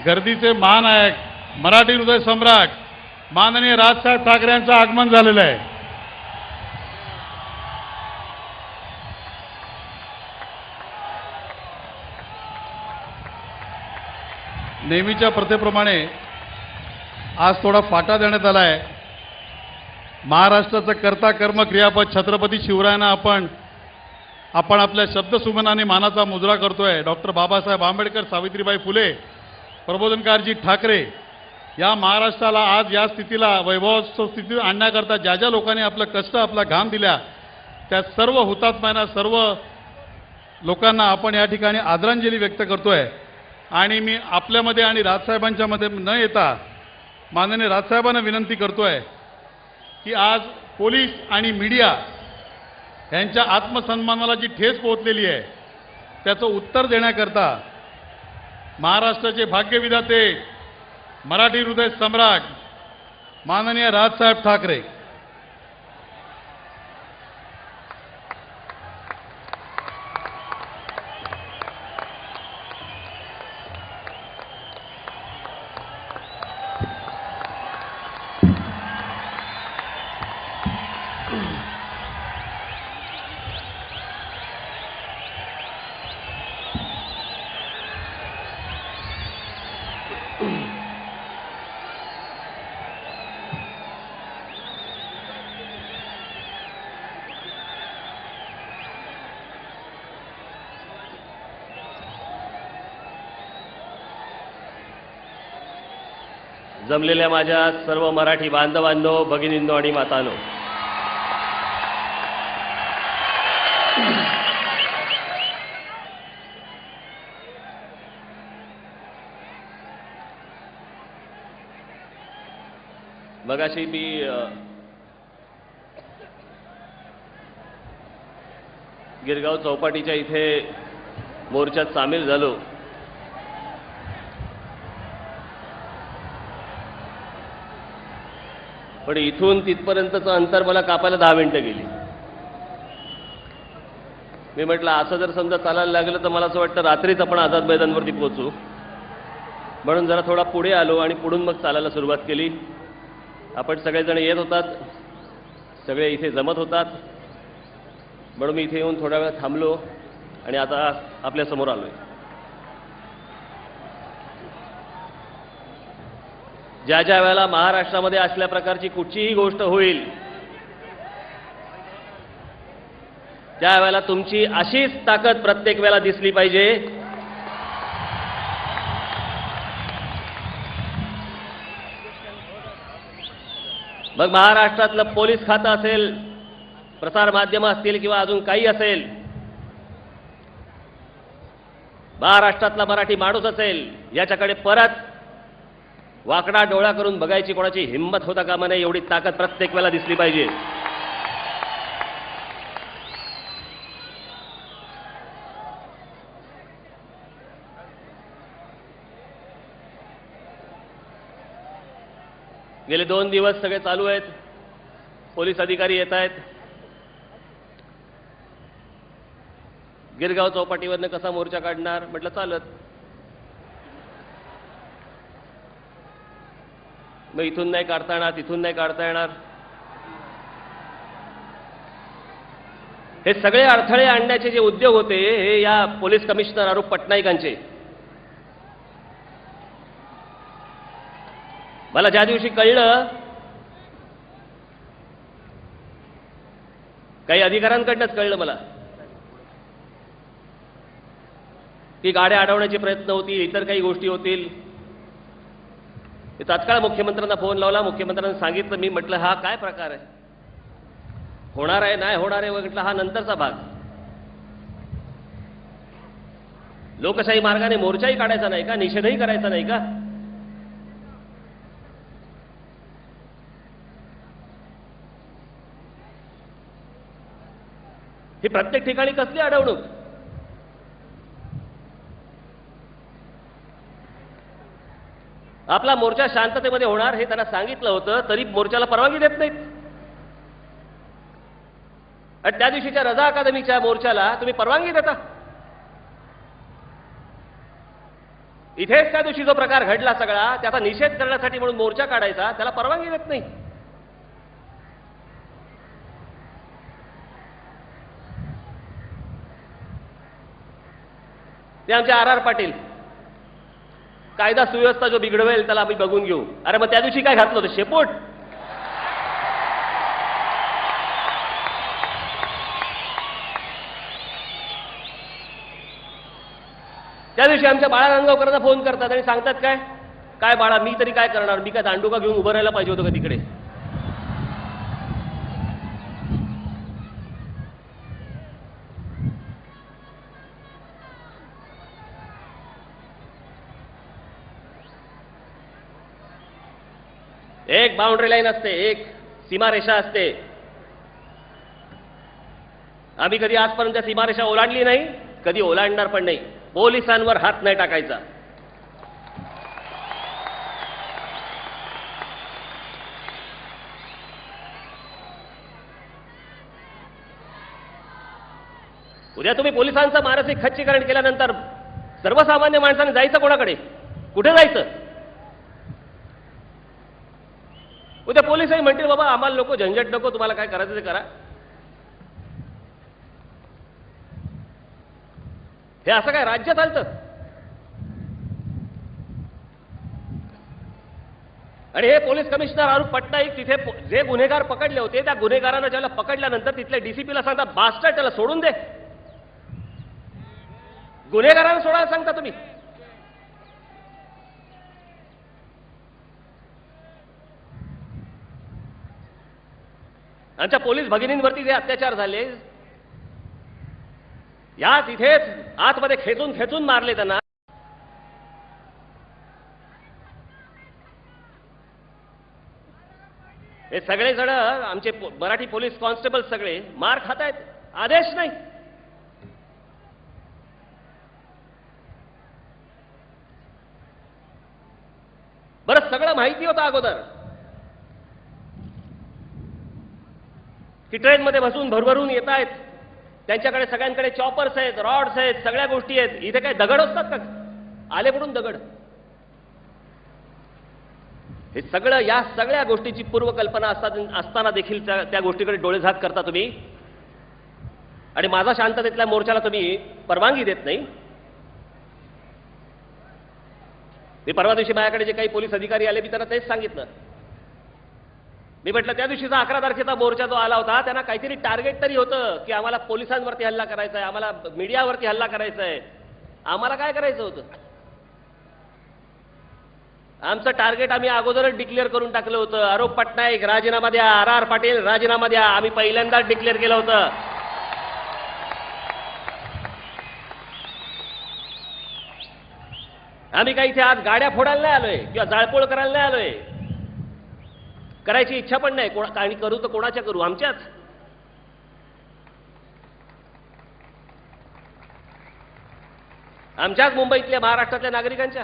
गर्दीचे महानायक मराठी हृदय सम्राट माननीय राजसाहेब ठाकरे यांचं आगमन झालेलं आहे। नेहमीच्या प्रथेप्रमाणे आज थोडा फाटा देण्यात आला आहे। महाराष्ट्राचं कर्ता कर्म क्रियापद छत्रपती शिवरायांना आपण आपल्या शब्दसुमनाने मानाचा मुजरा करतोय। डॉक्टर बाबासाहेब आंबेडकर, सावित्रीबाई फुले, प्रबोधनकारजी ठाकरे या महाराष्ट्राला आज या स्थितीला वैभवस्थ स्थितीत आणण्याकरता ज्या ज्या लोकांनी आपलं कष्ट आपला घाम दिला त्या सर्व हुतात्म्यांना, सर्व लोकांना आपण या ठिकाणी आदरांजली व्यक्त करतोय। आणि मी आपल्यामध्ये आणि राजसाहेबांच्या मध्ये न येता माननीय राजसाहेबांना विनंती करतोय की आज पोलीस आणि मीडिया यांच्या आत्मसन्मानाला जी ठेच पोहोचलेली आहे त्याचं उत्तर देण्याकरता महाराष्ट्राचे भाग्यविधाते मराठी हृदय सम्राट माननीय राजसाहेब ठाकरे जमलेल्या माझ्या सर्व मराठी बांधवांनो, भगिनींनो आणि मातांनो, मगाशी मी गिरगाव चौपाटीच्या इथे मोर्चात सामील झालो। पण इथून तिथपर्यंतचं अंतर मला कापायला 10 मिनिटं गेली। मी म्हटलं असं जर समजा चालायला लागलं तर मला असं वाटतं रात्रीच आपण आझाद मैदानवरती पोहोचू, म्हणून जरा थोडा पुढे आलो आणि पुढून मग चालायला सुरुवात केली। आपण सगळेजण येत होतात, सगळे इथे जमत होतात, म्हणून मी इथे येऊन थोडा वेळ थांबलो आणि आता आपल्या समोर आलोय। ज्या ज्या वेळेला महाराष्ट्रामध्ये असल्या प्रकारची कुठचीही गोष्ट होईल त्यावेळेला तुमची अशीच ताकद प्रत्येक वेळेला दिसली पाहिजे मग महाराष्ट्रातलं पोलीस खातं असेल, प्रसार माध्यम असतील किंवा अजून काही असेल, महाराष्ट्रातला मराठी माणूस असेल, याच्याकडे परत वाकडा डोळा करून बघायची कोणाची हिंमत होता कामा नये, एवढी ताकद प्रत्येक वेळेला दिसली पाहिजे। गेले 2 दिवस सगळे चालू आहेत, पोलीस अधिकारी येत आहेत। गिरगाव चौपाटीवरनं कसा मोर्चा काढणार म्हटलं चालत, मग इथून नाही काढता येणार, तिथून नाही काढता येणार, हे सगळे अडथळे आणण्याचे जे उद्योग होते हे या पोलीस कमिशनर अरूप पटनाईकांचे। मला ज्या दिवशी कळलं, काही अधिकाऱ्यांकडनंच कळलं मला की गाड्या अडवण्याचे प्रयत्न होतील, इतर काही गोष्टी होतील, तात्काळ मुख्यमंत्र्यांना फोन लावला। मुख्यमंत्र्यांना सांगितलं, मी म्हटलं हा काय प्रकार आहे, होणार आहे नाही होणार आहे म्हटलं हा नंतरचा भाग, लोकशाही मार्गाने मोर्चाही काढायचा नाही का, निषेधही करायचा नाही का? ही प्रत्येक ठिकाणी कसली अडवणूक? आपला मोर्चा शांततेमध्ये होणार हे त्यांना सांगितलं होतं, तरी मोर्चाला परवानगी देत नाहीत। आणि त्या दिवशीच्या रजा अकादमीच्या मोर्चाला तुम्ही परवानगी देता? इथेच त्या दिवशी जो प्रकार घडला सगळा त्याचा निषेध करण्यासाठी म्हणून मोर्चा काढायचा, त्याला परवानगी देत नाही. ते आमचे आर पाटील, कायदा सुव्यवस्था जो बिघडवेल त्याला आम्ही बघून घेऊ. अरे मग त्या दिवशी काय घातलं होतं, शेपूट? त्या दिवशी आमच्या बाळा नांदगावकरांना फोन करतात आणि सांगतात काय काय बाळा, मी तरी काय करणार, मी काय दांडुका घेऊन उभं राहायला पाहिजे होतं का तिकडे? एक बाउंड्री लाईन असते, एक सीमारेषा असते. आम्ही कधी आजपर्यंत सीमारेषा ओलांडली नाही, कधी ओलांडणार पण नाही. पोलिसांवर हात नाही टाकायचा. उद्या तुम्ही पोलिसांचं मानसिक खच्चीकरण केल्यानंतर सर्वसामान्य माणसाने जायचं कोणाकडे, कुठे जायचं? उद्या पोलिसही म्हणतील बाबा आम्हाला नको झंझट, नको, तुम्हाला काय करायचं ते करा. हे असं काय राज्य चालतं? आणि हे पोलीस कमिशनर अरूप पटनाईक तिथे जे गुन्हेगार पकडले होते त्या गुन्हेगारांना ज्याला पकडल्यानंतर तिथल्या डीसीपीला सांगतात, बास्टर्ड, त्याला सोडून दे. गुन्हेगारांना सोडायला सांगता तुम्ही. आमच्या पोलीस भगिनींवरती जे अत्याचार झाले, या तिथेच आतमध्ये खेचून खेचून मारले त्यांना. हे सगळे जण आमचे मराठी पोलीस कॉन्स्टेबल सगळे मार खात आहेत, आदेश नाही. बरं, सगळं माहिती होतं अगोदर की ट्रेनमध्ये बसून भरभरून येत आहेत, त्यांच्याकडे सगळ्यांकडे चॉपर्स आहेत, रॉड्स आहेत, सगळ्या गोष्टी आहेत. इथे काय दगड असतात का? आले पडून दगड. हे सगळं, या सगळ्या गोष्टीची पूर्वकल्पना असताना देखील त्या गोष्टीकडे डोळेझाक करता तुम्ही. आणि माझा शांततेतल्या मोर्चाला तुम्ही परवानगी देत नाही. मी परवा दिवशी माझ्याकडे जे काही पोलीस अधिकारी आले, मी त्यांना तेच सांगितलं. मी म्हटलं त्या दिवशीचा 11 तारखेचा मोर्चा जो आला होता त्यांना काहीतरी टार्गेट तरी होतं की आम्हाला पोलिसांवरती हल्ला करायचा आहे, आम्हाला मीडियावरती हल्ला करायचा आहे. आम्हाला काय करायचं होतं? आमचं टार्गेट आम्ही अगोदरच डिक्लेअर करून टाकलं होतं. आरोप पटनाईक राजीनामा द्या, आर पाटील राजीनामा द्या. आम्ही पहिल्यांदाच डिक्लेअर केलं होतं. आम्ही काही इथे आज गाड्या फोडायला नाही आलोय किंवा जाळपोळ करायला नाही आलोय. करायची इच्छा पण नाही. आणि करू तर कोणाच्या करू? आमच्याच. आमच्याच मुंबईतल्या, महाराष्ट्रातल्या नागरिकांच्या.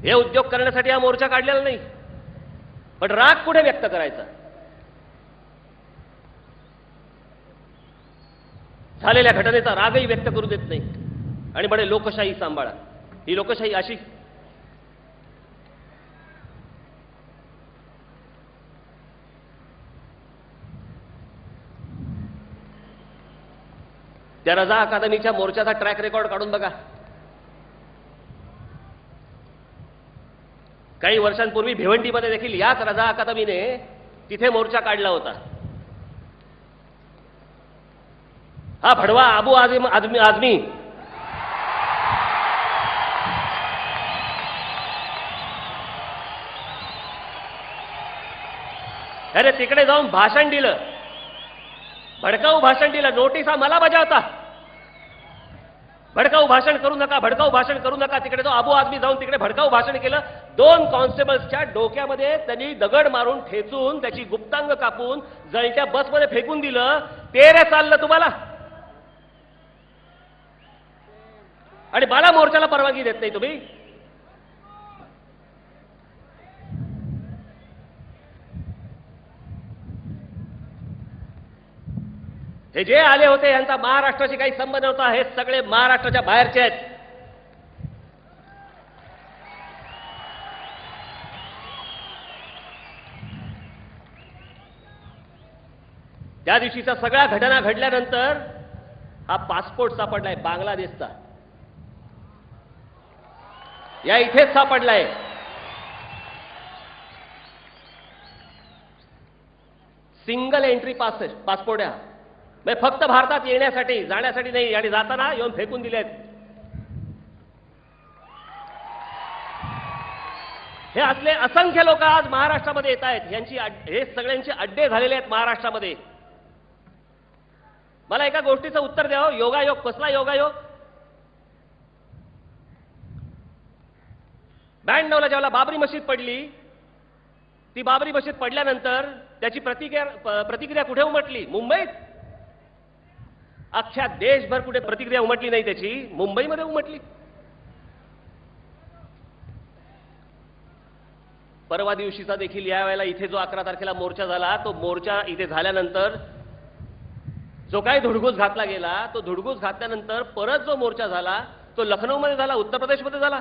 हे उद्योग करण्यासाठी हा मोर्चा काढलेला नाही. पण राग कुठे व्यक्त करायचा? झालेल्या घटनेचा रागही व्यक्त करू देत नाही आणि म्हणे लोकशाही सांभाळा. ही लोकशाही अशी? त्या रजा अकादमीच्या मोर्चाचा ट्रॅक रेकॉर्ड काढून बघा. काही वर्षांपूर्वी भिवंडीमध्ये देखील याच रजा अकादमीने तिथे मोर्चा काढला होता. हा भडवा अबू आझमी अरे तिकडे जाऊन भाषण दिलं, भडकाऊ भाषण दिलं. नोटिसा मला बजावता, भडकाऊ भाषण करू नका, भडकाऊ भाषण करू नका. तिकडे तो अबू आझमी जाऊन तिकडे भडकाऊ भाषण केलं. 2 कॉन्स्टेबल्सच्या डोक्यामध्ये त्यांनी दगड मारून ठेचून त्याची गुप्तांग कापून जळत्या बसमध्ये फेकून दिलं. ते रे चाललं तुम्हाला? आणि मला मोर्चाला परवानगी देत नाही तुम्ही. हे जे आले होते यांचा महाराष्ट्राशी काही संबंध नव्हता, हे सगळे महाराष्ट्राच्या बाहेरचे आहेत. त्या दिवशीच्या सगळ्या घटना घडल्यानंतर हा पासपोर्ट सापडलाय बांगलादेशचा, या इथेच सापडलाय. सिंगल एंट्री पासपोर्ट आहे, म्हणजे फक्त भारतात येण्यासाठी, जाण्यासाठी नाही, आणि जाताना येऊन फेकून दिलेत. हे असले असंख्य लोक आज महाराष्ट्रामध्ये येत आहेत. हे सगळ्यांचे अड्डे झालेले आहेत महाराष्ट्रामध्ये. मला एका गोष्टीचं उत्तर द्या, योगायोग कसला योगायोग? 92ला ज्यावेळेला बाबरी मशीद पडली, ती बाबरी मशीद पडल्यानंतर त्याची प्रतिक्रिया कुठे उमटली? मुंबईत. अख्ख्या देशभर कुठे प्रतिक्रिया उमटली नाही त्याची, मुंबईमध्ये उमटली. परवा दिवशीचा देखील या वेळेला इथे जो 11 तारखेला मोर्चा झाला, तो मोर्चा इथे झाल्यानंतर जो काही धुडगूस घातला गेला, तो धुडगूस घातल्यानंतर परत जो मोर्चा झाला तो लखनौमध्ये झाला, उत्तर प्रदेशमध्ये झाला.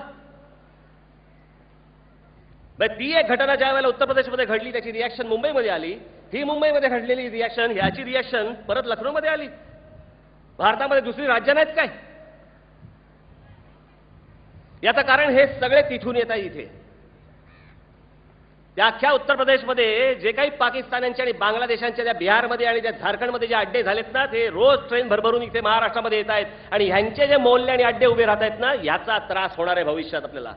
ती एक घटना ज्या वेळेला उत्तर प्रदेशमध्ये घडली त्याची रिॲक्शन मुंबईमध्ये आली, ही मुंबईमध्ये घडलेली रिॲक्शन, ह्याची रिॲक्शन परत लखनौमध्ये आली. भारतामध्ये दुसरी राज्य नाहीत काय? याचं कारण हे सगळे तिथून येत आहे इथे. त्या अख्ख्या उत्तर प्रदेशमध्ये जे काही पाकिस्तान्यांचे आणि बांगलादेशांच्या, त्या बिहारमध्ये आणि त्या झारखंडमध्ये जे अड्डे झालेत ना, ते रोज ट्रेन भरभरून इथे महाराष्ट्रामध्ये येत आहेत, आणि ह्यांचे जे मोहल्ले आणि अड्डे उभे राहत आहेत ना, याचा त्रास होणार आहे भविष्यात आपल्याला.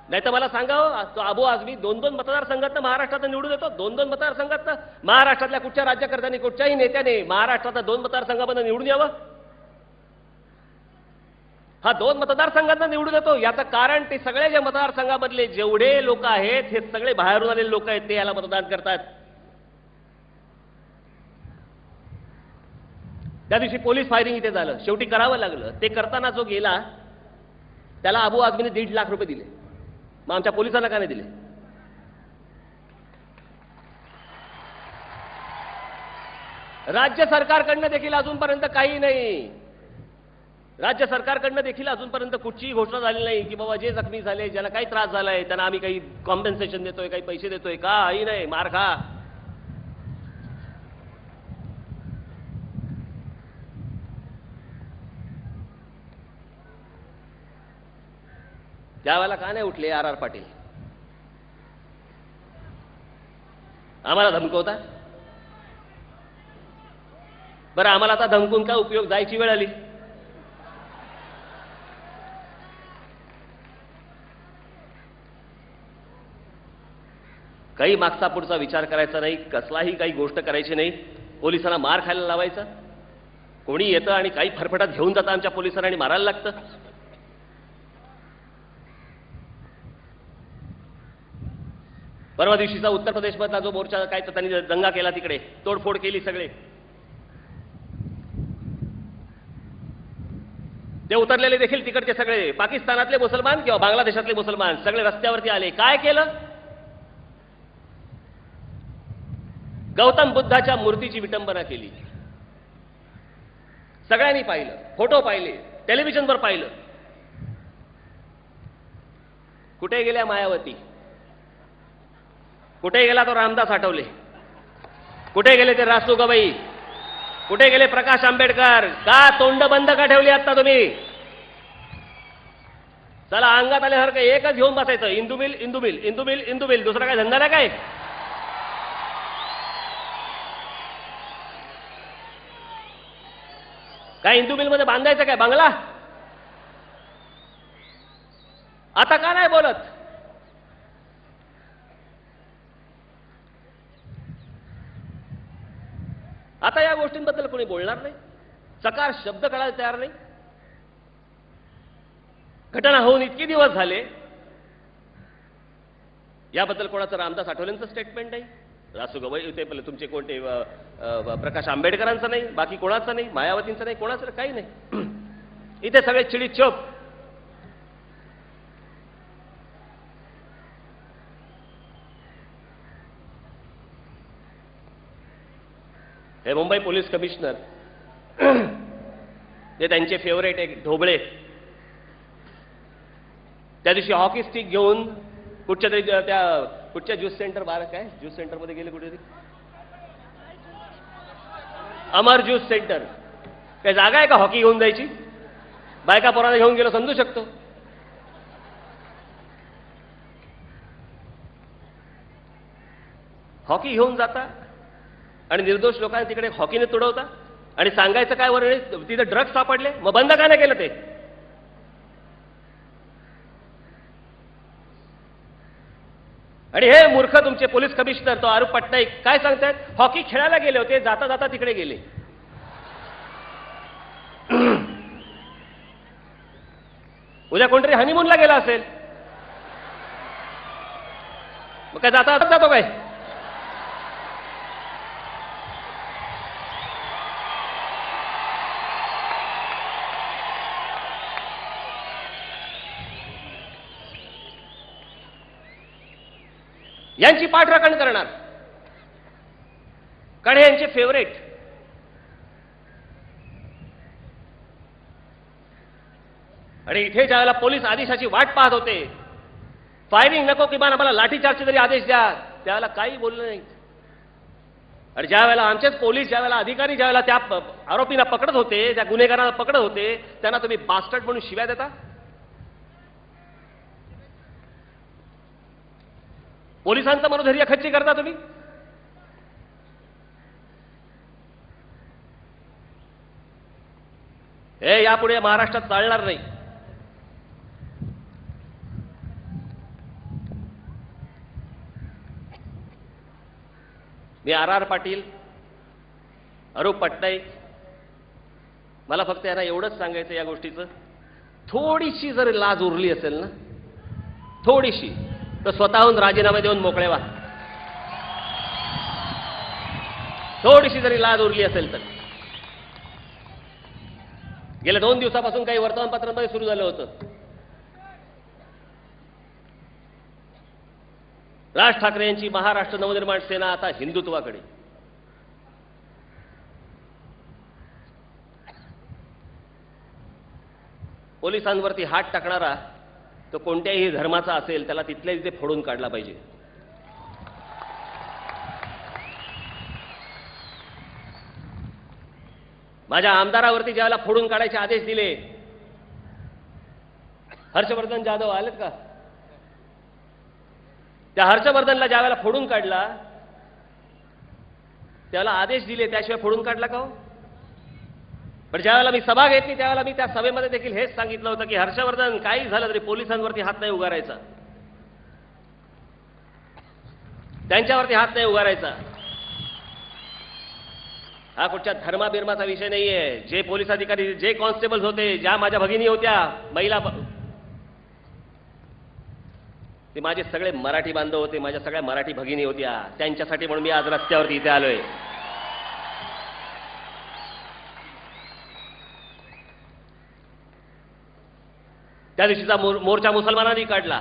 नाही तर मला सांगा, तो अबू आझमी 2-2 मतदारसंघात महाराष्ट्रात निवडून येतो. 2-2 मतदारसंघात महाराष्ट्रातल्या कुठच्या राज्यकर्त्यांनी, कुठच्याही नेत्याने महाराष्ट्रात 2 मतदारसंघामध्ये निवडून यावं? हा 2 मतदारसंघांना निवडून येतो. याचं कारण ते सगळे जे मतदारसंघामधले जेवढे लोक आहेत, हे सगळे बाहेरून आलेले लोक आहेत, ते याला मतदान करतात. त्या दिवशी पोलीस फायरिंग इथे झालं, शेवटी करावं लागलं. ते करताना जो गेला त्याला अबू आझमीने 1.5 लाख रुपये दिले. मग आमच्या पोलिसांना का नाही दिले? राज्य सरकारकडनं देखील अजूनपर्यंत काही नाही. राज्य सरकारकडनं देखील अजूनपर्यंत कुठचीही घोषणा झाली नाही की बाबा जे जखमी झाले, ज्याला काही त्रास झालाय, त्यांना आम्ही काही कॉम्पेन्सेशन देतोय, काही पैसे देतोय. काही नाही, मार खा. त्यावेळेला का नाही उठले आर पाटील? आम्हाला धमकवता? बरं, आम्हाला आता धमकून काय उपयोग? जायची वेळ आली. काही मागचा पुढचा विचार करायचा नाही, कसलाही काही गोष्ट करायची नाही. पोलिसांना मार खायला लावायचा. कोणी येतं आणि काही फरफटात घेऊन जातं आमच्या पोलिसांना आणि मारायला लागतं. परवा दिवशीचा उत्तर प्रदेशमधला जो मोर्चा, काय तर त्यांनी दंगा केला, तिकडे तोडफोड केली सगळे. ते उतरलेले देखील तिकडचे सगळे पाकिस्तानातले मुसलमान किंवा बांगलादेशातले मुसलमान सगळे रस्त्यावरती आले. काय केलं? गौतम बुद्धाच्या मूर्तीची विटंबना केली. सगळ्यांनी पाहिलं, फोटो पाहिले, टेलिव्हिजनवर पाहिलं. कुठे गेल्या मायावती? कुठे गेला तो रामदास आठवले? कुठे गेले ते रासू गवई? कुठे गेले प्रकाश आंबेडकर? का तोंड बंद का ठेवली आता तुम्ही? चला, अंगात आल्यासारखं एकच घेऊन बसायचं, Indu mill, Indu mill, Indu mill, Indu mill. दुसरा काय धंदा नाही काय? काय इंदू मिल मध्ये बांधायचं काय बंगला? आता का नाही बोलत? आता या गोष्टींबद्दल कोणी बोलणार नाही, सकार शब्द कळायला तयार नाही. घटना होऊन इतके दिवस झाले, याबद्दल कोणाचं रामदास आठवलेंचं स्टेटमेंट नाही, रासू गवई ते तुमचे कोणते प्रकाश आंबेडकरांचं नाही, बाकी कोणाचं नाही, मायावतींचं नाही, कोणाचं काही नाही. इथे सगळे चिडीचोप. हे मुंबई पोलीस कमिशनर ते त्यांचे फेवरेट एक ढोबळे त्या दिवशी हॉकी स्टिक घेऊन कुठच्या तरी कुठच्या ज्यूस सेंटर बाहेर काय ज्यूस सेंटरमध्ये गेले कुठेतरी अमर ज्यूस सेंटर काय जागा आहे का हॉकी घेऊन जायची बायका पोरांना घेऊन गेलो समजू शकतो हॉकी घेऊन जाता आणि निर्दोष लोकांना तिकडे हॉकीने तुडवता आणि सांगायचं काय वर तिथे ड्रग्ज सापडले मग बंद का नाही केलं ते आणि हे मूर्ख तुमचे पोलीस कमिशनर तो आरूप पटनाईक काय सांगतायत हॉकी खेळायला गेले होते जाता जाता तिकडे गेले उद्या कोणतरी हनीमूनला गेला असेल मग काय जाता जातो काय यांची पाठराखण करणार कारण हे यांचे फेवरेट आणि इथे ज्यावेळेला पोलीस आदेशाची वाट पाहत होते फायरिंग नको किमान आम्हाला लाठीचार्जचे तरी आदेश द्या त्यावेळेला काही बोललं नाही आणि ज्यावेळेला आमचेच पोलीस ज्यावेळेला अधिकारी ज्यावेळेला त्या आरोपींना पकडत होते त्या गुन्हेगारांना पकडत होते त्यांना तुम्ही बास्टर्ड म्हणून शिव्या देता पोलिसांचं मनोधैर्य खच्ची करता तुम्ही हे यापुढे महाराष्ट्रात चालणार नाही मी आर पाटील आरूप पटनाईक मला फक्त यांना एवढंच सांगायचं या गोष्टीचं थोडीशी जर लाज उरली असेल ना थोडीशी तर स्वतःहून राजीनामे देऊन मोकळे व्हा थोडीशी जरी लाज उरली असेल तर गेल्या 2 दिवसापासून काही वर्तमानपत्रांमध्ये सुरू झालं होतं राज ठाकरे यांची महाराष्ट्र नवनिर्माण सेना आता हिंदुत्वाकडे पोलिसांवरती हात टाकणारा तो कोणत्याही धर्माचा असेल त्याला तिथल्या तिथे फोडून काढला पाहिजे माझ्या आमदारावरती ज्यावेळेला फोडून काढायचे आदेश दिले हर्षवर्धन जाधव आलेत का त्या हर्षवर्धनला ज्यावेळेला फोडून काढला त्याला आदेश दिले त्याशिवाय फोडून काढला का हो पण ज्यावेळेला मी सभा घेतली त्यावेळेला मी त्या सभेमध्ये देखील हेच सांगितलं होतं की हर्षवर्धन काही झालं तरी पोलिसांवरती हात नाही उगारायचा त्यांच्यावरती हात नाही उगारायचा हा कुठच्या धर्माबिर्माचा विषय नाहीये जे पोलीस अधिकारी जे कॉन्स्टेबल्स होते ज्या माझ्या भगिनी होत्या महिला ते माझे सगळे मराठी बांधव होते माझ्या सगळ्या मराठी भगिनी होत्या त्यांच्यासाठी म्हणून मी आज रस्त्यावरती इथे आलोय त्या दिवशीचा मोर्चा मुसलमानांनी काढला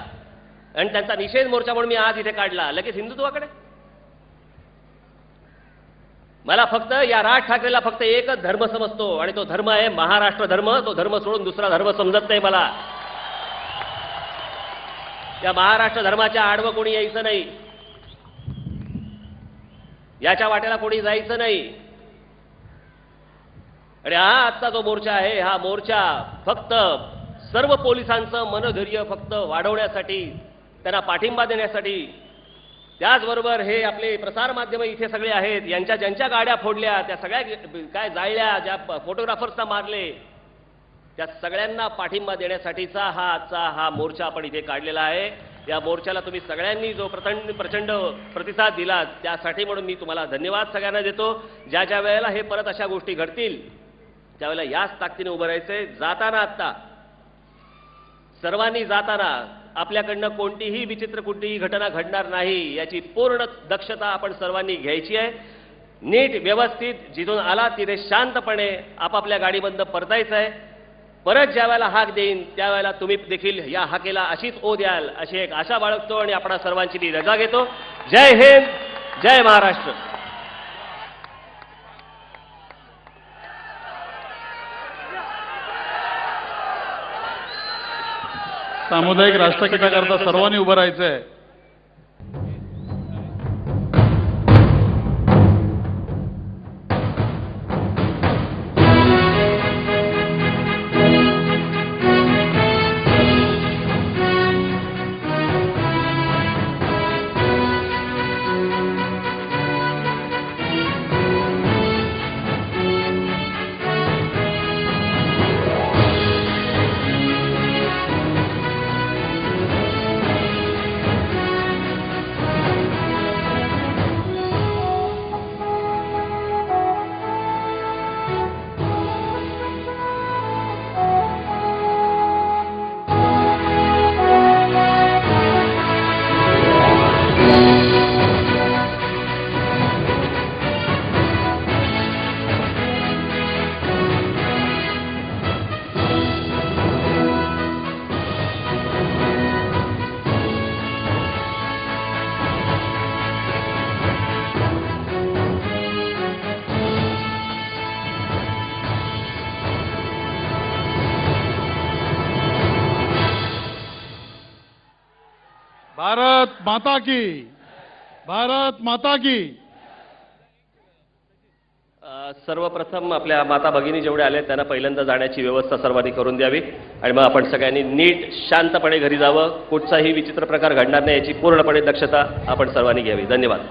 आणि त्यांचा निषेध मोर्चा म्हणून मी आज इथे काढला लगेच हिंदुत्वाकडे मला फक्त या राज ठाकरेला फक्त एकच धर्म समजतो आणि तो धर्म आहे महाराष्ट्र धर्म तो धर्म सोडून दुसरा धर्म समजत नाही मला त्या महाराष्ट्र धर्माच्या आडवं कोणी यायचं नाही याच्या वाट्याला कोणी जायचं नाही आणि हा आजचा जो मोर्चा आहे हा मोर्चा फक्त सर्व पोलिसांचं मनोधैर्य फक्त वाढवण्यासाठी त्यांना पाठिंबा देण्यासाठी त्याचबरोबर हे आपले प्रसार माध्यम इथे सगळे आहेत यांच्या ज्यांच्या गाड्या फोडल्या त्या सगळ्या काय जाळल्या ज्या फोटोग्राफर्सना मारले त्या सगळ्यांना पाठिंबा देण्यासाठीचा हा आजचा हा मोर्चा आपण इथे काढलेला आहे या मोर्चाला तुम्ही सगळ्यांनी जो प्रचंड प्रतिसाद दिला त्यासाठी म्हणून मी तुम्हाला धन्यवाद सगळ्यांना देतो ज्या ज्या वेळेला हे परत अशा गोष्टी घडतील त्यावेळेला याच ताकदीने उभं राहायचंय जाताना आत्ता सर्वांनी जाताना आपल्याकडनं कोणतीही विचित्र कुठलीही घटना घडणार नाही याची पूर्ण दक्षता आपण सर्वांनी घ्यायची आहे नीट व्यवस्थित जिथून आला तिथे शांतपणे आपापल्या गाडीमधनं परतायचं आहे परत ज्या वेळेला हाक देईन त्यावेळेला तुम्ही देखील या हाकेला अशीच ओ द्याल अशी एक आशा बाळगतो आणि आपण सर्वांची मी रजा घेतो जय हिंद जय महाराष्ट्र सामुदायिक राष्ट्रगीताकरता सर्वांनी उभं राहायचंय. भारत माता की, भारत माता की. सर्वप्रथम आपल्या माता भगिनी जेवढे आले त्यांना पहिल्यांदा जाण्याची व्यवस्था सर्वांनी करून द्यावी आणि मग आपण सगळ्यांनी नीट शांतपणे घरी जावं. कुठचाही विचित्र प्रकार घडणार नाही याची पूर्णपणे दक्षता आपण सर्वांनी घ्यावी. धन्यवाद.